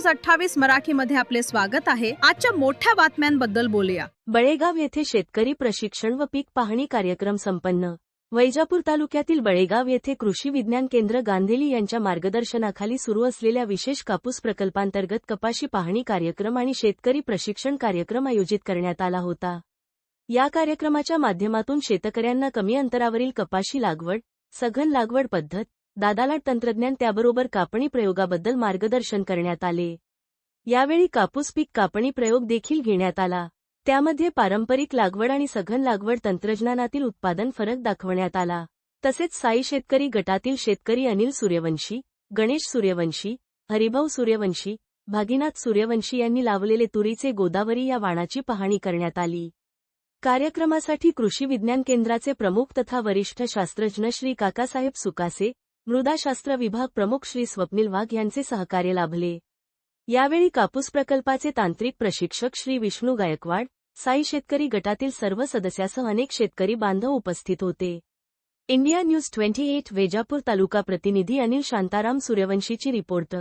News 28 मराठीमध्ये आपले स्वागत आहे। आजच्या मोठ्या बातम्यांबद्दल बोलूया। बळेगाव येथे शेतकरी प्रशिक्षण व पीक पाहणी कार्यक्रम संपन्न। वैजापूर तालुक्यातील बळेगाव येथे कृषी विज्ञान केंद्र गांधेली यांच्या मार्गदर्शनाखाली सुरू असलेल्या विशेष कापूस प्रकल्पांतर्गत कपाशी पाहणी कार्यक्रम आणि शेतकरी प्रशिक्षण कार्यक्रम आयोजित करण्यात आला होता। या कार्यक्रमाच्या माध्यमातून शेतकऱ्यांना कमी अंतरावरील कपाशी लागवड, सघन लागवड पद्धत, दादालाट तंत्रज्ञान त्याबरोबर कापणी प्रयोगाबद्दल मार्गदर्शन करण्यात आले। यावेळी कापूस पीक कापणी प्रयोग देखील घेण्यात आला। त्यामध्ये पारंपरिक लागवड आणि सघन लागवड तंत्रज्ञानातील उत्पादन फरक दाखवण्यात आला। तसेच साई शेतकरी गटातील शेतकरी अनिल सूर्यवंशी, गणेश सूर्यवंशी, हरिभाऊ सूर्यवंशी, भागीनाथ सूर्यवंशी यांनी लावलेले तुरीचे गोदावरी या वाणाची पाहणी करण्यात आली। कार्यक्रमासाठी कृषी विज्ञान केंद्राचे प्रमुख तथा वरिष्ठ शास्त्रज्ञ श्री काकासाहेब सुकासे, मृदाशास्त्र विभाग प्रमुख श्री स्वप्नील वाघ यांचे सहकार्य लाभले। यावेळी कापूस प्रकल्पाचे तांत्रिक प्रशिक्षक श्री विष्णू गायकवाड, साई शेतकरी गटातील सर्व सदस्यासह अनेक शेतकरी बांधव उपस्थित होते। इंडिया न्यूज 28 वैजापूर तालुका प्रतिनिधी अनिल शांताराम सूर्यवंशीची रिपोर्ट।